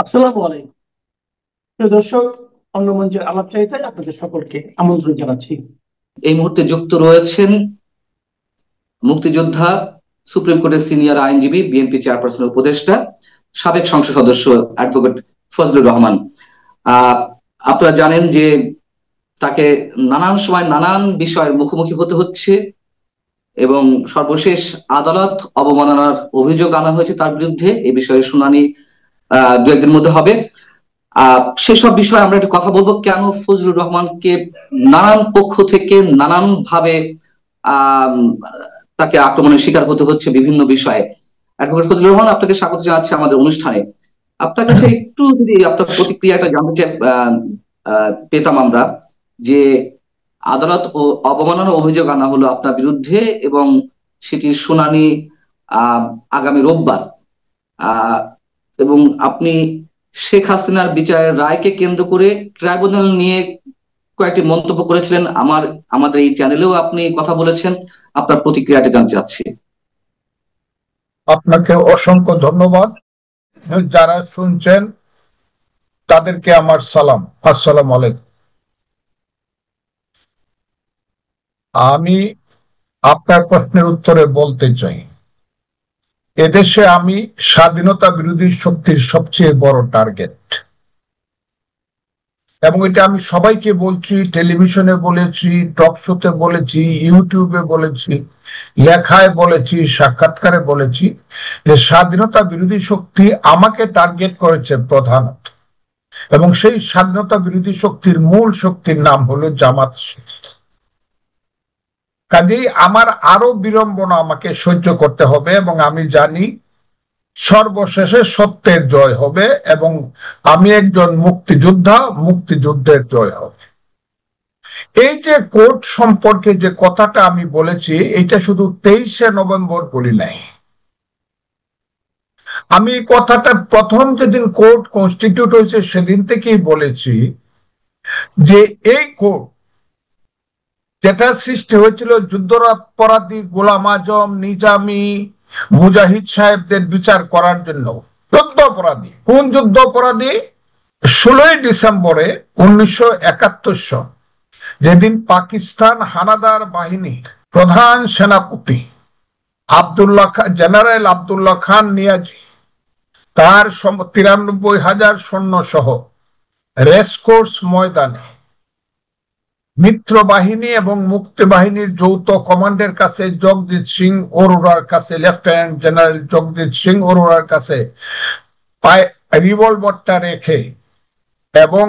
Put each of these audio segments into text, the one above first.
আসসালামু আলাইকুম প্রিয় দর্শক, অন্য মঞ্চের আলাপচারিতায় আপনাদের সকলকে আমন্ত্রণ জানাচ্ছি। এই মুহূর্তে যুক্ত রয়েছেন মুক্তিযোদ্ধা, সুপ্রিম কোর্টের সিনিয়র আইনজীবী, বিএনপি চেয়ারপারসনের উপদেষ্টা, সাবেক সংসদ সদস্য অ্যাডভোকেট ফজলুর রহমান। আপনারা জানেন যে তাকে নানান সময় নানান বিষয়ের মুখোমুখি হতে হচ্ছে এবং সর্বশেষ আদালত অবমাননার অভিযোগ আনা হয়েছে তার বিরুদ্ধে। এই বিষয়ে শুনানি দু একদিনের মধ্যে হবে। সেসব বিষয়ে আমরা একটু কথা বলবো। কেন ফজলুর রহমানকে নানান পক্ষ থেকে নানান ভাবে তাকে আক্রমণের শিকার হতে হচ্ছে বিভিন্ন বিষয়ে। অ্যাডভোকেট ফজলুর রহমান, আপনাকে স্বাগত জানাচ্ছি আমাদের অনুষ্ঠানে। আপনার কাছে একটু যদি আপনার প্রতিক্রিয়াটা জানতে পেতাম আমরা, যে আদালত ও অবমাননার অভিযোগ আনা হলো আপনার বিরুদ্ধে এবং সেটির শুনানি আগামী রোববার, এবং আপনি শেখ হাসিনার বিচারের রায়কে কেন্দ্র করে ট্রাইব্যুনাল নিয়ে কয়েকটি মন্তব্য করেছিলেন। আমাদের এই চ্যানেলেও আপনি কথা বলেছেন। আপনার প্রতিক্রিয়াটা জানতে চাচ্ছি। আপনাকে অসংখ্য ধন্যবাদ। যারা শুনছেন তাদেরকে আমার সালাম, আসসালামু আলাইকুম। আমি আপনার প্রশ্নের উত্তরে বলতে চাই, এদেশে আমি স্বাধীনতা বিরোধী শক্তির সবচেয়ে বড় টার্গেট, এবং এটা আমি সবাইকে বলছি, টেলিভিশনে বলেছি, টক শোতে বলেছি, ইউটিউবে বলেছি, লেখায় বলেছি, সাক্ষাৎকারে বলেছি যে স্বাধীনতা বিরোধী শক্তি আমাকে টার্গেট করেছে প্রধানত, এবং সেই স্বাধীনতা বিরোধী শক্তির মূল শক্তির নাম হলো জামাত শিবির। কাজেই আমার আরো বিড়ম্বনা আমাকে সহ্য করতে হবে, এবং আমি জানি সর্বশেষে সত্যের জয় হবে, এবং আমি একজন মুক্তিযোদ্ধা, মুক্তিযুদ্ধের জয় হবে। এই যে কোর্ট সম্পর্কে যে কথাটা আমি বলেছি, এটা শুধু 23শে নভেম্বর বলি নাই। আমি কথাটা প্রথম যেদিন কোর্ট কনস্টিটিউট হয়েছে সেদিন থেকেই বলেছি যে এই কোর্ট যেটা সৃষ্টি হয়েছিল যুদ্ধাপরাধী গোলাম আজম, নিজামী, মুজাহিদ সাহেবদের বিচার করার জন্য, যুদ্ধ অপরাধী। কোন যুদ্ধ অপরাধী? 16ই ডিসেম্বরে 1971 সন, যেদিন পাকিস্তান হানাদার বাহিনীর প্রধান সেনাপতি জেনারেল আব্দুল্লাহ খান নিয়াজি তার 93,000 সৈন্য সহ রেসকোর্স ময়দানে মিত্র বাহিনী এবং মুক্তি বাহিনীর যৌথ কমান্ডের কাছে জগজিৎ সিং অরোরার কাছে, লেফটেন্যান্ট জেনারেল জগজিৎ সিং অরোরার কাছে রিভলভারটা রেখে এবং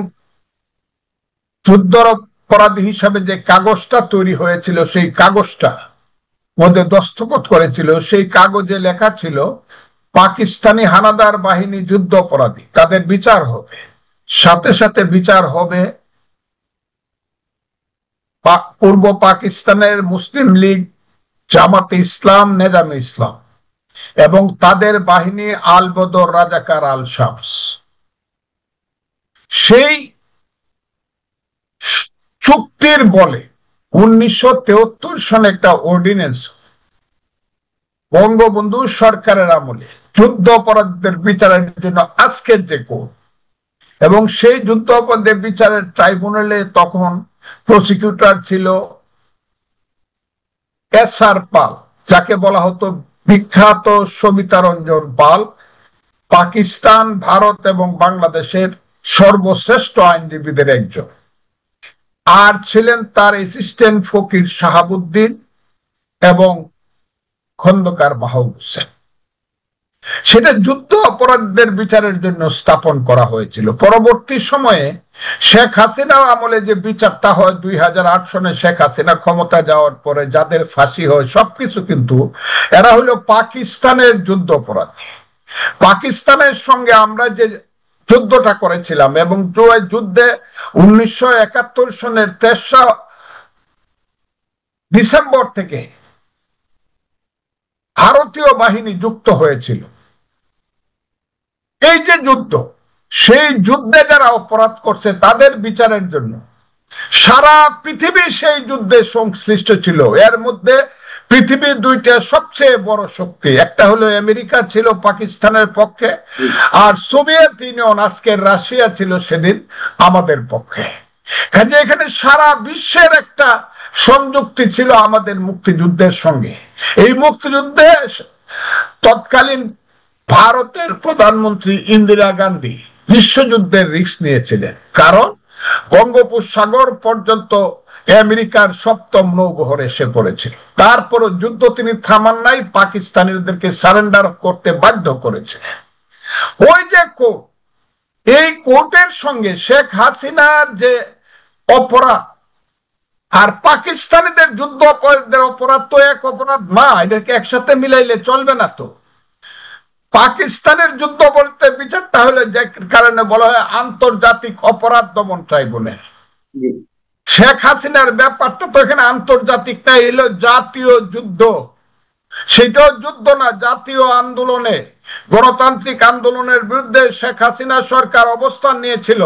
যুদ্ধ অপরাধী হিসাবে যে কাগজটা তৈরি হয়েছিল সেই কাগজটা মধ্যে দস্তখত করেছিল। সেই কাগজে লেখা ছিল পাকিস্তানি হানাদার বাহিনী যুদ্ধ অপরাধী, তাদের বিচার হবে। সাথে সাথে বিচার হবে পূর্ব পাকিস্তানের মুসলিম লীগ, জামাতে ইসলাম, নেজামে ইসলাম এবং তাদের বাহিনী আল বদর, রাজাকার, আল শামস। সেই চুক্তির বলে 1973 সনে একটা অর্ডিন্যান্স বঙ্গবন্ধু সরকারের আমলে যুদ্ধ অপরাধীদের বিচারের জন্য আজকের যে কোর্ট, এবং সেই যুদ্ধ অপরাধীদের বিচারের ট্রাইব্যুনালে তখন প্রসিকিউটর ছিল এস.আর. পাল, যাকে বলা হতো বিখ্যাত সবিতা রঞ্জন পাল, পাকিস্তান, ভারত এবং বাংলাদেশের সর্বশ্রেষ্ঠ আইনজীবীদের একজন। আর ছিলেন তার অ্যাসিস্ট্যান্ট ফকির শাহাবুদ্দিন এবং খন্দকার মাহবুব হোসেন। সেটা যুদ্ধ অপরাধীদের বিচারের জন্য স্থাপন করা হয়েছিল। পরবর্তী সময়ে শেখ হাসিনার আমলে যে বিচারটা হয় 2008 সনে, শেখ হাসিনা ক্ষমতা যাওয়ার পরে যাদের ফাঁসি হয় সবকিছু, কিন্তু এরা হলো পাকিস্তানের যুদ্ধ অপরাধী। পাকিস্তানের সঙ্গে আমরা যে যুদ্ধটা করেছিলাম, এবং যুদ্ধে 1971 সনের 3রা ডিসেম্বর থেকে ভারতীয় বাহিনী যুক্ত হয়েছিল। এই যে যুদ্ধ, সেই যুদ্ধে যারা অপরাধ করছে তাদের বিচারের জন্য সারা পৃথিবী সেই যুদ্ধে সংশ্লিষ্ট ছিল। এর মধ্যে পৃথিবীর দুইটা সবচেয়ে বড় শক্তি, একটা হলো আমেরিকা ছিল পাকিস্তানের পক্ষে, আর সোভিয়েত ইউনিয়ন আজকের রাশিয়া ছিল সেদিন আমাদের পক্ষে। কাজে এখানে সারা বিশ্বের একটা সংযুক্তি ছিল আমাদের মুক্তিযুদ্ধের সঙ্গে। এই মুক্তিযুদ্ধে তৎকালীন ভারতের প্রধানমন্ত্রী ইন্দিরা গান্ধী বিশ্বযুদ্ধের রিস্ক নিয়েছিলেন, কারণ বঙ্গোপসাগর পর্যন্ত আমেরিকার সপ্তম নৌবহর এসে পড়েছিল। তারপরও যুদ্ধ তিনি থামান নাই, পাকিস্তানিদেরকে সারেন্ডার করতে বাধ্য করেছে। ওই যে কোর্ট, এই কোর্টের সঙ্গে শেখ হাসিনার যে অপরাধ আর পাকিস্তানিদের যুদ্ধ অপরাধের অপরাধ তো এক অপরাধ না, এটাকে একসাথে মিলাইলে চলবে না। তো পাকিস্তানের যুদ্ধ বলতে বিচারটা হলে যে কারণে বলা হয় আন্তর্জাতিক অপরাধ দমন ট্রাইব্যুনাল। শেখ হাসিনার ব্যাপারটা তো এখানে আন্তর্জাতিক না, এলো জাতীয় যুদ্ধ। সেটাও যুদ্ধ না, জাতীয় আন্দোলনে, গণতান্ত্রিক আন্দোলনের বিরুদ্ধে শেখ হাসিনা সরকার অবস্থান নিয়েছিল।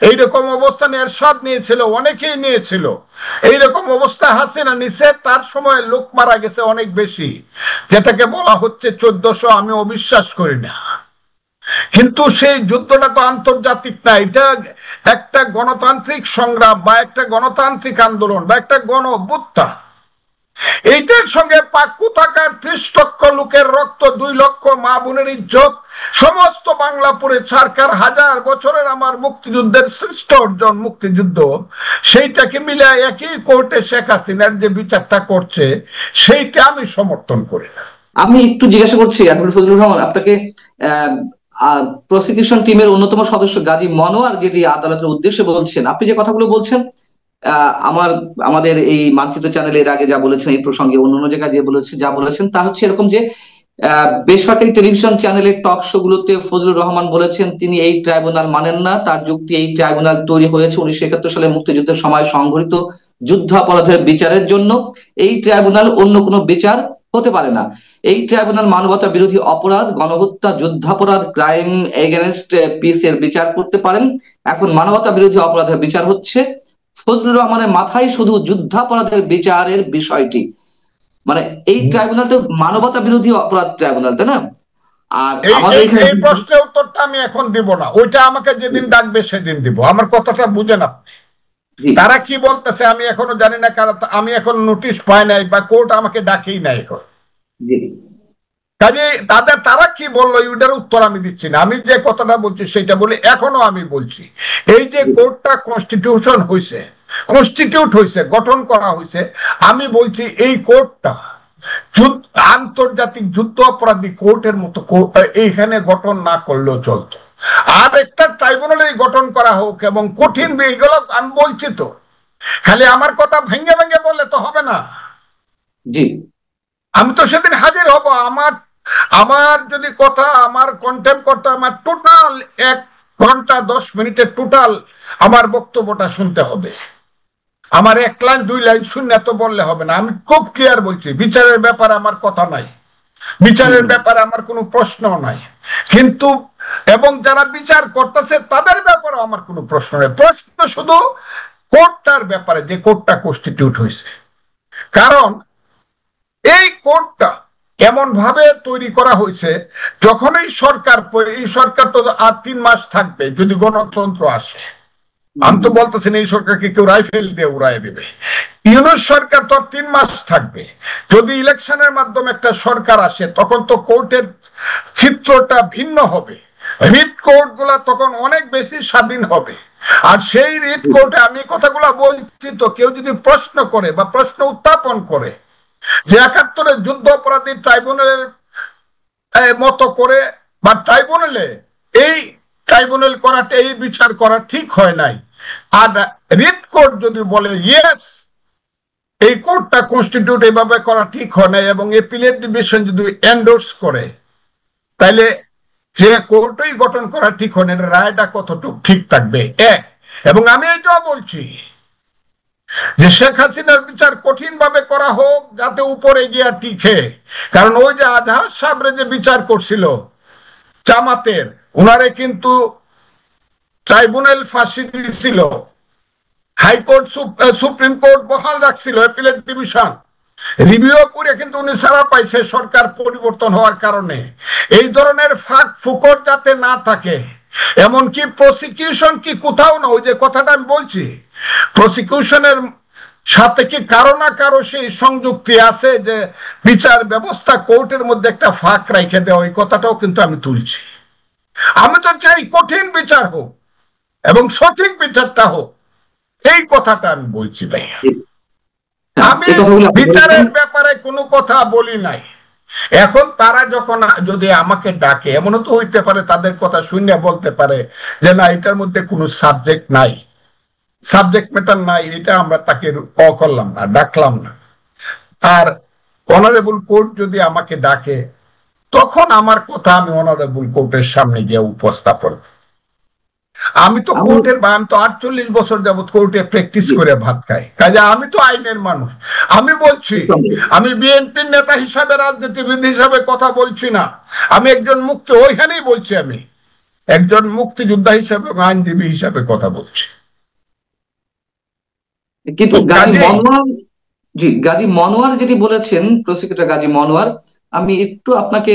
এইরকম অবস্থান এরশাদ নিয়েছিল, অনেকেই নিয়েছিল। এইরকম অবস্থা হাসিনা নিছে, তার সময় লোক মারা গেছে অনেক বেশি, যেটাকে বলা হচ্ছে 1400। আমি অবিশ্বাস করি না, কিন্তু সেই যুদ্ধটা তো আন্তর্জাতিক না, এটা একটা গণতান্ত্রিক সংগ্রাম বা একটা গণতান্ত্রিক আন্দোলন বা একটা গণ অভ্যুত্থান। এইটার সঙ্গে পাক্কু থাকার 30 লক্ষ লোকের রক্ত, 2 লক্ষ মা বোনের ইজ্জত, সমস্ত বাংলাপুরে সরকার হাজার বছরের আমার মুক্তিযুদ্ধের শ্রেষ্ঠ অর্জন মুক্তিযুদ্ধ, সেইটাকে মিলে একই কোর্টে শেখ হাসিনার যে বিচারটা করছে সেইটা আমি সমর্থন করি না। আমি একটু জিজ্ঞাসা করছি অ্যাডভোকেট ফজলুর রহমান আপনাকে, প্রসিকিউশন টিমের অন্যতম সদস্য গাজী মনোয়ার যেটি আদালতের উদ্দেশ্যে বলছেন, আপনি যে কথাগুলো বলছেন, আমাদের এই মানচিত্র চ্যানেলে এর আগে যা বলেছেন এই প্রসঙ্গে অন্য জায়গায় যা বলেছেন তা হচ্ছে এরকম যে বেসরকারি টেলিভিশন চ্যানেলের টক শো গুলোতে ফজলুর রহমান বলেছেন তিনি এই ট্রাইব্যুনাল মানেন না। তার যুক্তি, এই ট্রাইব্যুনাল তৈরি হয়েছে 1971 সালে মুক্তিযুদ্ধের সময় সংঘটিত যুদ্ধাপরাধের বিচারের জন্য। এই ট্রাইব্যুনাল অন্য কোনো বিচার হতে পারে না। এই ট্রাইব্যুনাল মানবতা বিরোধী অপরাধ, গণহত্যা, যুদ্ধাপরাধ, ক্রাইম এগেনস্ট পিস এর বিচার করতে পারেন। এখন মানবতা বিরোধী অপরাধের বিচার হচ্ছে ফজলুর রহমানের মাথায় শুধু যুদ্ধাপরাধের বিচারের বিষয়টি, মানে এই ট্রাইব্যুনাল তো মানবতা বিরোধী অপরাধ ট্রাইব্যুনাল, তাই না? আর আমাদের এই প্রশ্নের উত্তরটা আমি এখন দিব না, ওইটা আমাকে যেদিন ডাকবে সেদিন দিব। আমার কথাটা বুঝেন আপনি, তারা কি বলতেছে আমি এখনো জানি না, কারণ আমি এখন নোটিশ পাই নাই বা কোর্ট আমাকে ডাকেই নাই এখন। কাজে তারা কি বললো ওইটার উত্তর আমি দিচ্ছি না। আমি যে কথাটা বলছি সেটা বলি, এখনো আমি বলছি এই যে কোর্টটা কনস্টিটিউট হয়েছে, গঠন করা হয়েছে, আমি বলছি এই কোর্টটা আন্তর্জাতিক যুদ্ধ অপরাধী কোর্টের মতো এইখানে গঠন না করলেও চলতো। আর একটা ট্রাইব্যুনাল গঠন করা হোক এবং কঠিন এগুলো আমি বলছি। তো খালি আমার কথা ভেঙে ভেঙে বললে তো হবে না। জি, আমি তো সেদিন হাজির হব। আমার যদি কথা, আমার কন্টেম্প করতে, আমার টোটাল 1 ঘন্টা 10 মিনিটের টোটাল আমার বক্তব্যটা শুনতে হবে। আমার 1 লাইন 2 লাইন শুনে তো বললে হবে না। আমি খুব ক্লিয়ার বলছি, বিচারের ব্যাপারে আমার কথা নাই, বিচারের ব্যাপারে আমার কোনো প্রশ্ন নাই, কিন্তু এবং যারা বিচার করতেছে তাদের ব্যাপারে আমার কোনো প্রশ্ন নেই। প্রশ্ন শুধু কোর্টটার ব্যাপারে, যে কোর্টটা কনস্টিটিউট হয়েছে। কারণ এই কোর্টটা এমন ভাবে তৈরি করা হয়েছে, যখন এই সরকার তো আর 3 মাস থাকবে যদি গণতন্ত্র আসে। আমি তো বলতেছি এই সরকারকে কেউ রাইফেল দিয়ে উড়াই দেবে। ইউনূস সরকার তো 3 মাস থাকবে। যদি ইলেকশনের মাধ্যমে একটা সরকার আসে তখন তো কোর্টের চিত্রটা ভিন্ন হবে। রিট কোর্ট গুলা তখন অনেক বেশি স্বাধীন হবে। আর সেই রিট কোর্টে আমি কথাগুলা বলছি, তো কেউ যদি প্রশ্ন করে বা প্রশ্ন উত্থাপন করে যে 71-এর যুদ্ধ অপরাধী ট্রাইব্যুনালের মতো করে বা ট্রাইব্যুনাল করাতে এই বিচার করা ঠিক হয় নাই, আর রিট কোর্ট যদি বলে ইয়েস এই কোর্টটা কনস্টিটিউট এইভাবে করা ঠিক হয় নাই এবং এপিলেট ডিভিশন যদি এন্ডোর্স করে, তাইলে যে কোর্টই গঠন করা ঠিক হয় না, রায়টা কতটুকু ঠিক থাকবে। এবং আমি এটাও বলছি যে শেখ হাসিনার বিচার কঠিন ভাবে করা হোক, যাতে উপরে গিয়া টিকে। কারণ ওই যে আজহার সাহেবরে যে বিচার করছিল জামাতের, উনারে কিন্তু ট্রাইব্যুনাল ফাঁসি দিয়েছিল, হাইকোর্ট সুপ্রিম কোর্ট বহাল রাখছিল এপিলেট ডিভিশন। রিভিউ করে কিন্তু উনি ছাড়া পাইছে সরকার পরিবর্তন হওয়ার কারণে। এই ধরনের ফাঁক ফুকর যাতে না থাকে, এমনকি প্রসিকিউশন কি কোথাও না, ওই যে কথাটা আমি বলছি, প্রসিকিউশনের সাথে কি কারো না কারো সেই সংযুক্তি আছে যে বিচার ব্যবস্থা কোর্টের মধ্যে একটা ফাঁক রেখে দেওয়া, ওই কথাটাও কিন্তু আমি তুলছি। আমি তো চাই কঠিন বিচার হোক এবং সঠিক বিচারটা হোক, এই কথাটা আমি বলছি ভাই। আমি বিচারের ব্যাপারে কোনো কথা বলি নাই। এখন তারা যখন যদি আমাকে ডাকে, এমনও তো হইতে পারে তাদের কথা শুনে বলতে পারে যে না, এটার মধ্যে কোনো সাবজেক্ট নাই, সাবজেক্ট ম্যাটার নাই, এটা আমরা তাকে করলাম না, ডাকলাম না। আর অনারেবল কোর্ট যদি আমাকে ডাকে, তখন আমার কথা আমি অনারেবল কোর্টের সামনে গিয়ে উপস্থাপন। আমি তো কোর্টের, আমি তো 48 বছর যাবৎ কোর্টে প্র্যাকটিস করে ভাত খাই, কাজে আমি তো আইনের মানুষ। আমি বলছি, আমি বিএনপির নেতা হিসাবে, রাজনীতিবিদ হিসাবে কথা বলছি না, আমি একজন মুক্তি, ওইখানেই বলছি, আমি একজন মুক্তিযোদ্ধা হিসাবে, আইনজীবী হিসাবে কথা বলছি। কিন্তু গাজী মনোয়ার যেটি বলেছেন, প্রসিকিউটর গাজী মনোয়ার, আমি একটু আপনাকে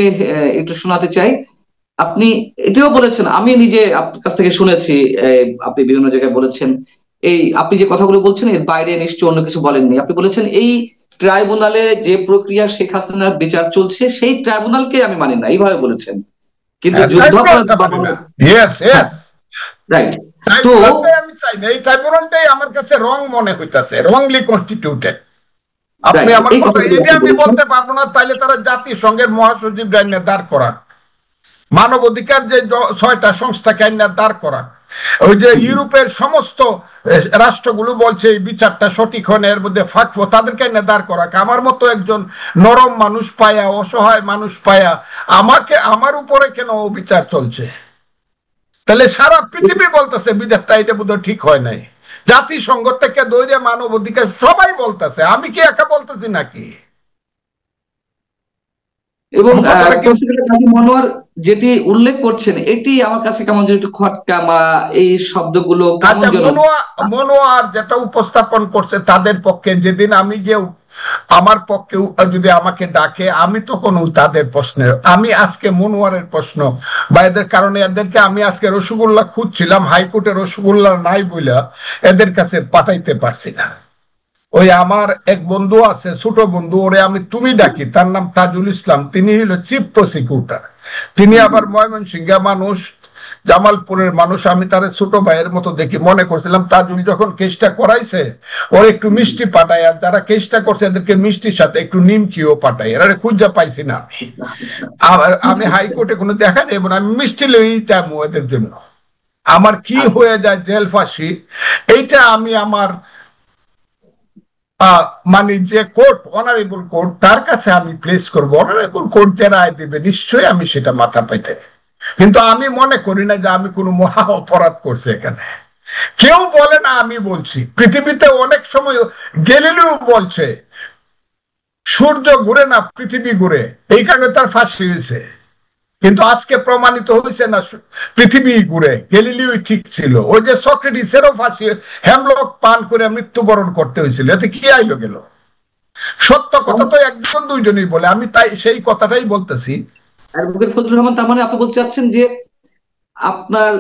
একটু শোনাতে চাই। আপনি এটাও বলেছেন, আমি নিজে আপনার কাছ থেকে শুনেছি, আপনি বিভিন্ন জায়গায় বলেছেন, এই আপনি যে কথাগুলো বলছেন এর বাইরে নিশ্চয়ই অন্য কিছু বলেননি। আপনি বলেছেন এই ট্রাইব্যুনালে যে প্রক্রিয়া শেখ হাসিনার বিচার চলছে সেই ট্রাইব্যুনালকে আমি মানি না, এইভাবে বলেছেন। কিন্তু যুদ্ধাপরাধ, রাইট, তো আমি চাই না, এই ট্রাইব্যুনালটাই আমার কাছে রং মনে হইতাছে, রংলি কনস্টিটিউটেড। আপনি আমার কথা এটা আমি বলতে পারবো না, তাইলে তারা জাতিসংঘের মহাসচিব আইনে দাঁড় করাক, মানবাধিকার যে 6টা সংস্থাকে আইনে দাঁড় করাক, ওই যে ইউরোপের সমস্ত রাষ্ট্রগুলো বলছে এই বিচারটা সঠিক হয় না, এর মধ্যে ফাঁক, তাদেরকে আইনে দাঁড় করাক। আমার মতো একজন নরম মানুষ পায়া, অসহায় মানুষ পায়া আমাকে, আমার উপরে কেন বিচার চলছে? তাহলে সারা পৃথিবী বলতেছে বিচারটা এটা বোধহয় ঠিক হয় নাই, জাতিসংঘ থেকে দৈরে মানবাধিকার সবাই বলতেছে, আমি কি একা বলতেছি নাকি? এবং মনোয়ার যেটি উল্লেখ করছেন এটি আমার কাছে কেমন যেন একটু খটকা, এই শব্দগুলো কেমন যেন। মনোয়ার যেটা উপস্থাপন করছে তাদের পক্ষে, যেদিন আমি গিয়ে আমার পক্ষে যদি আমাকে ডাকে, আমি তখন তাদের প্রশ্নের, আমি আজকে মনোয়ারের প্রশ্ন বা এদের কারণে এদেরকে আমি আজকে রসগোল্লা খুঁজছিলাম, হাইকোর্টে রসগোল্লা নাই বইলা এদের কাছে পাঠাইতে পারছি না। ওই আমার এক বন্ধু আছে, ছোট বন্ধু, ওরে আমি তুমি ডাকি, তার নাম তাজুল ইসলাম, তিনি হলো চিফ প্রসিকিউটর, তিনি আবার ময়মনসিংহ মানুষ, জামালপুরের মানুষ। আমি তার ছোট ভাইয়ের মতো দেখি, মনে করছিলাম তাজুল যখন কেসটা করাইছে ওর একটু মিষ্টি পাঠায়, আর যারা কেসটা করছে এদেরকে মিষ্টির সাথে একটু নিমকিও পাঠায়, এরা খুঁজা পাইছি না আমি হাইকোর্টে কোনো দেখা যাবে না, আমি মিষ্টি লই যাবো এদের জন্য। আমার কি হয়ে যায় জেল ফাঁসি, এইটা আমি আমার মানে যে কোর্ট, অনারেবল কোর্ট, তার কাছে আমি প্লেস করবো। অনারেবল কোর্ট যে রায় দেবে নিশ্চয়ই আমি সেটা মাথা পাইতে, কিন্তু আমি মনে করি না যে আমি কোনো মহা অপরাধ করছি এখানে। কেউ বলে না, আমি বলছি, পৃথিবীতে অনেক সময় গ্যালিলিও বলছে সূর্য ঘুরে না, পৃথিবী ঘুরে, এই কারণে তার ফাঁসি হয়েছে। কিন্তু আজকে প্রমাণিত হয়েছে না পৃথিবী ঘুরে, গ্যালিলিও ঠিক ছিল। ওই যে সক্রেটিসেরও ফাঁসি, হেমলক পান করে মৃত্যুবরণ করতে হয়েছিল, এতে কি আইলো গেল? সত্য কথা তো একজন দুইজনই বলে, আমি তাই সেই কথাটাই বলতেছি। অ্যাডভোকেট ফজলুর রহমান, তার মানে আপনি বলতে চাচ্ছেন যে আপনার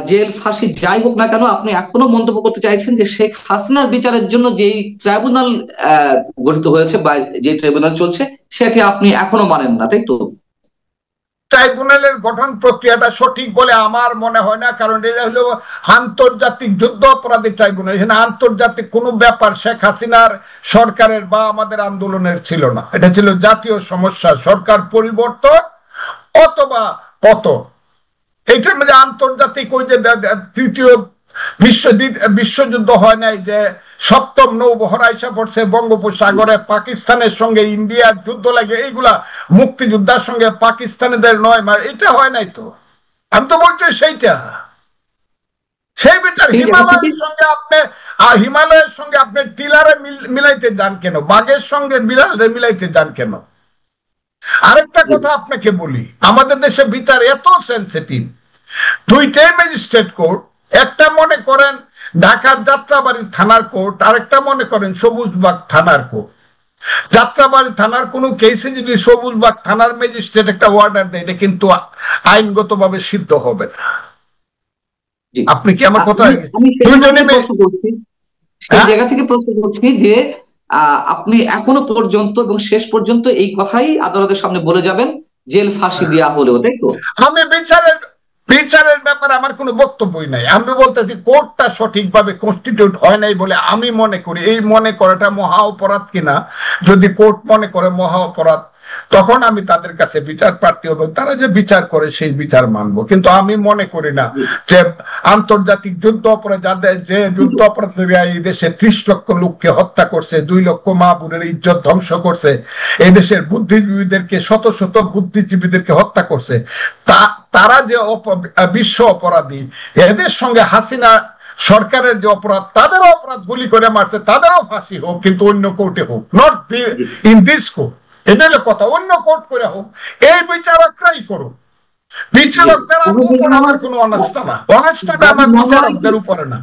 জেল ফাঁসি যাই হোক না কেন, আপনি এখনো মন্তব্য করতে চাইছেন যে শেখ হাসিনার বিচারের জন্য যেই ট্রাইব্যুনাল গঠিত হয়েছে বা যে ট্রাইব্যুনাল চলছে সেটি আপনি এখনো মানেন না, তাই তো? ট্রাইব্যুনালের গঠন প্রক্রিয়াটা সঠিক বলে আমার মনে হয় না, কারণ এটা হলো আন্তর্জাতিক যুদ্ধ অপরাধী ট্রাইব্যুনাল। এখানে আন্তর্জাতিক কোনো ব্যাপার শেখ হাসিনার সরকারের বা আমাদের আন্দোলনের ছিল না, এটা ছিল জাতীয় সমস্যা, সরকার পরিবর্তন অথবা পতন। এইটার মধ্যে আন্তর্জাতিক ওই যে তৃতীয় বিশ্বযুদ্ধ হয় নাই, যে 7ম নৌবহর আইসা পড়ছে বঙ্গোপসাগরে, পাকিস্তানের সঙ্গে ইন্ডিয়ার যুদ্ধ লাগে, এইগুলা মুক্তিযোদ্ধার সঙ্গে পাকিস্তানিদের 9 মাস, এটা হয় নাই তো। আমি তো বলছি সেইটা, সেই বিচার হিমালয়ের সঙ্গে আপনি, হিমালয়ের সঙ্গে আপনি টিলারে মিলাইতে যান কেন? বাঘের সঙ্গে বিড়ালে মিলাইতে যান কেন? আরেকটা কথা আপনাকে বলি, আমাদের দেশে বিচার এত সেন্সিটিভ, 2টাই ম্যাজিস্ট্রেট কোর্ট, একটা মনে করেন ঢাকার যাত্রাবাড়ি থানার কোর্ট, আরেকটা মনে করেন সবুজবাগ থানার কোর্ট। যাত্রাবাড়ি থানার কোনো কেসে যদি সবুজবাগ থানার ম্যাজিস্ট্রেট একটা অর্ডার দেয়, এটা কিন্তু আইনগতভাবে সিদ্ধ হবে না। আপনি কি আমার কথা দুইজনে সেই জায়গা থেকে প্রশ্ন করছি যে আপনি এখনো পর্যন্ত এবং শেষ পর্যন্ত এই কথাই আদালতের সামনে বলে যাবেন, জেল ফাঁসি দেওয়া হলেও, তাই তো? আমি বিচারের ব্যাপারে আমার কোনো বক্তব্যই নাই। আমি বলতেছি কোর্টটা সঠিকভাবে কনস্টিটিউট হয় নাই বলে আমি মনে করি। এই মনে করাটা মহা অপরাধ কিনা, যদি কোর্ট মনে করে মহা অপরাধ, তখন আমি তাদের কাছে বিচার প্রার্থী হব, তারা যে বিচার করে সেই বিচার মানবো। কিন্তু আমি মনে করি না যে আন্তর্জাতিক যুদ্ধ অপরাধ, যাদের যে যুদ্ধ অপরাধীরা এই দেশে 30 লক্ষ লোককে হত্যা করছে, 2 লক্ষ মা বোনের ইজ্জত ধ্বংস করছে, এই দেশের বুদ্ধিজীবীদেরকে, শত শত বুদ্ধিজীবীদেরকে হত্যা করছে, তারা যে বিশ্ব অপরাধী, এদের সঙ্গে হাসিনা সরকারের যে অপরাধ, তাদেরও অপরাধ গুলি করে মারছে, তাদেরও ফাঁসি হোক, কিন্তু অন্য কোর্টে হোক, নট ইন দিস কোর্ট। এটা হলো কথা, অন্য কোর্ট করে হোক, এই বিচারকরাই করুক। বিচারকদের আমার কোনো অনাস্থা না, অনাস্থাটা আমার বিচারকদের উপরে না।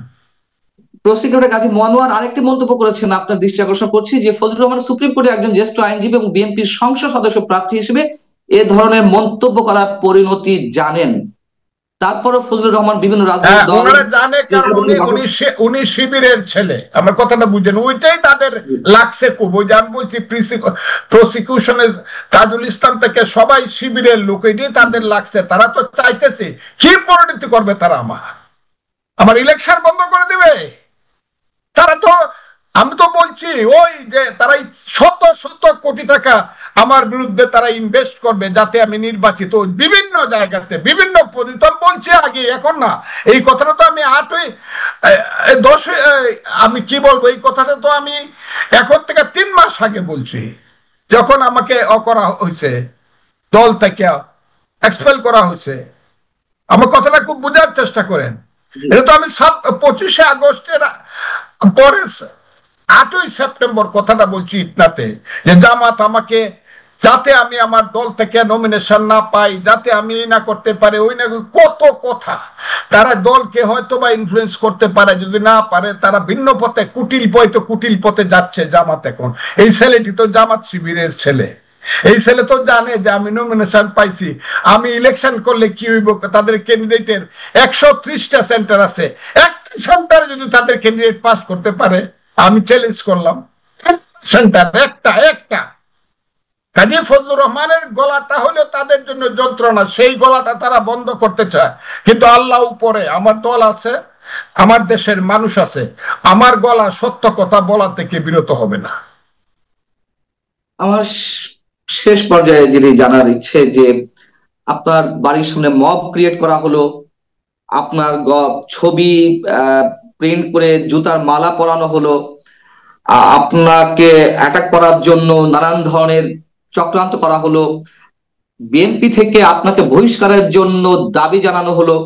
প্রসিকিউটর কাজী মনোয়ার আরেকটি মন্তব্য করেছেন, আপনার দৃষ্টি আকর্ষণ করছি, যে ফজলুর রহমান সুপ্রিম কোর্টে একজন জ্যেষ্ঠ আইনজীবী এবং বিএনপির সংসদ সদস্য প্রার্থী হিসেবে এ ধরনের মন্তব্য করার পরিণতি জানেন। তারপরে ফজলুর রহমান বিভিন্ন রাজনৈতিক দল জানে, কারণ উনি শিবিরের ছেলে। আমার কথাটা বুঝেন, ওইটাই তাদের লাগছে খুব। ওই যে আমি বলছি প্রসিকিউশনের তাজুল ইসলাম থেকে সবাই শিবিরের লোক, এটাই তাদের লাগছে। তারা তো চাইতেছে কি পরিণতি করবে তারা, আমার ইলেকশন বন্ধ করে দিবে। তারা তো, আমি তো বলছি ওই যে তারা শত শত কোটি টাকা আমার বিরুদ্ধে তারা ইনভেস্ট করবে যাতে আমি নির্বাচিত, বিভিন্ন জায়গাতে বিভিন্ন পজিশন। বলছি আগে, এখন না। এই কথাটা তো আমি 8-10 আমি কি বলবো, এই কথাটা তো আমি এখন থেকে 3 মাস আগে বলছি, যখন আমাকে করা হয়েছে, দল থেকে এক্সপেল করা হয়েছে। আমার কথাটা খুব বোঝার চেষ্টা করেন। এটা তো আমি 25শে আগস্টের পরে 8ই সেপ্টেম্বর কথাটা বলছি ইটনাতে, যে জামাত আমাকে, যাতে আমি আমার দল থেকে নমিনেশন না পাই, যাতে আমি না করতে পারে, ওই না কত কথা। তারা দলকে হয়তো বা ইনফ্লুয়েন্স করতে পারে, যদি না পারে তারা ভিন্ন পথে, কুটিল পথে যাচ্ছে জামাত এখন। এই ছেলেটি তো জামাত শিবিরের ছেলে, এই ছেলে তো জানে যে আমি নমিনেশন পাইছি, আমি ইলেকশন করলে কি হইব। তাদের ক্যান্ডিডেটের 130টা সেন্টার আছে, একটা সেন্টারে যদি তাদের ক্যান্ডিডেট পাস করতে পারে, আমি চ্যালেঞ্জ করলাম, সেন্টার একটা কাজী ফজলুর রহমানের গলাটা হলো তাদের জন্য যন্ত্রণা, সেই গলাটা তারা বন্ধ করতে চায়। কিন্তু আল্লাহ উপরে, আমার দল আছে, আমার দেশের মানুষ আছে, আমার গলা সত্য কথা বলা থেকে বিরত হবে না। আমার শেষ পর্যায়ে যিনি জানার ইচ্ছে, যে আপনার বাড়ির সামনে মব ক্রিয়েট করা হলো, আপনার ছবি প্রিন্ট করে জুতার মালা পরানো হলো, আপনাকে অ্যাটাক করার জন্য নানান ধরনের চক্রান্ত করা হলো, বিএনপি থেকে আপনাকে বহিষ্কারের জন্য দাবি জানানো হলো,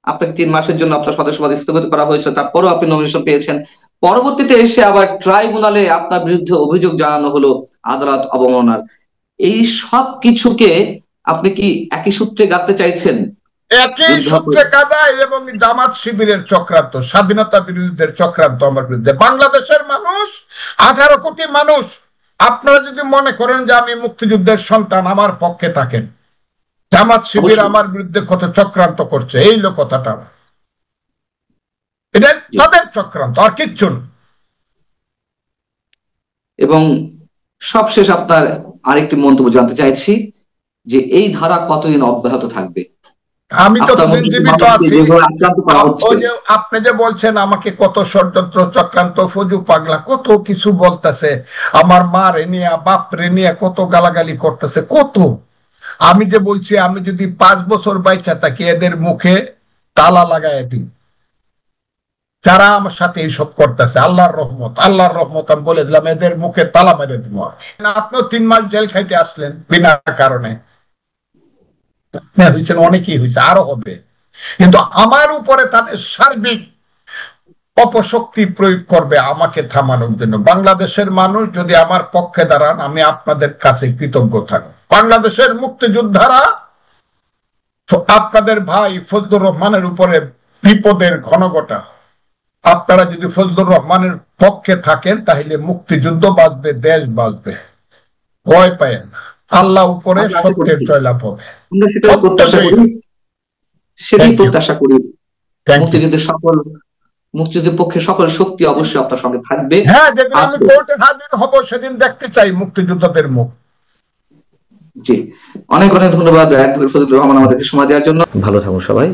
আপনাকে 3 মাসের জন্য আপনার সদস্যপদ স্থগিত করা হয়েছে, তারপরেও আপনি নমিনেশন পেয়েছেন। পরবর্তীতে এসে আবার ট্রাইব্যুনালে আপনার বিরুদ্ধে অভিযোগ জানানো হলো আদালত অবমাননার। এই সব কিছুকে আপনি কি একই সূত্রে গাঁথতে চাইছেন? একই সূত্রে কাদা এবং জামাত শিবিরের চক্রান্ত, স্বাধীনতা বিরোধীদের চক্রান্ত আমার বিরুদ্ধে। বাংলাদেশের মানুষ, 18 কোটি মানুষ, আপনারা যদি মনে করেন যে আমি মুক্তিযুদ্ধের সন্তান, আমার পক্ষে থাকেন। জামাত শিবির আমার বিরুদ্ধে কত চক্রান্ত করছে, এই লোক কথাটা, এটা তাদের চক্রান্ত, আর কিচ্ছু না। এবং সবশেষ আপনার আরেকটি মন্তব্য জানতে চাইছি, যে এই ধারা কতদিন অব্যাহত থাকবে? আমি তো জীবিত আছি। আপনি যে বলছেন আমাকে কত ষড়যন্ত্র চক্রান্ত, ফজু পাগলা কত কিছু বলতেছে, আমার মা রে নিয়ে, বাপ রে নিয়ে কত গালাগালি করতেছে, কত। আমি যে বলছি, আমি যদি 5 বছর বাইচা থাকি, এদের মুখে তালা লাগাই দিই, যারা আমার সাথে এইসব করতেছে। আল্লাহর রহমত, আল্লাহর রহমত, আমি বলে দিলাম, এদের মুখে তালা মেরে দিব। আপনিও 3 মাস জেল খাইতে আসলেন বিনা কারণে, অনেকেই হয়েছে, আরো হবে। কিন্তু আমার উপরে তাদের সার্বিক অপশক্তি প্রয়োগ করবে আমাকে থামানোর জন্য। বাংলাদেশের মানুষ যদি আমার পক্ষে দাঁড়ান, আমি আপনাদের কাছে কৃতজ্ঞ থাকব। বাংলাদেশের মুক্তিযোদ্ধারা আপনাদের ভাই ফজলুর রহমানের উপরে বিপদের ঘনঘটা আপনারা যদি ফজলুর রহমানের পক্ষে থাকেন তাহলে মুক্তিযুদ্ধ বাঁচবে, দেশ বাঁচবে, ভয় পায়েন না, আল্লাহ উপরে, সত্যের জয়লাভ হবে। আমরা সেটাই প্রত্যাশা করি, সেটাই প্রত্যাশা করি। মুক্তিযুদ্ধের পক্ষে সকল শক্তি অবশ্যই আপনার সঙ্গে থাকবে। হ্যাঁ, যেদিন আমি কোর্টে হাজির হব সেদিন দেখতে চাই মুক্তিযোদ্ধাদের মুখ। জি, অনেক অনেক ধন্যবাদ অ্যাডভোকেট ফজলুর রহমান আমাদেরকে সময় দেওয়ার জন্য। ভালো থাকুন সবাই।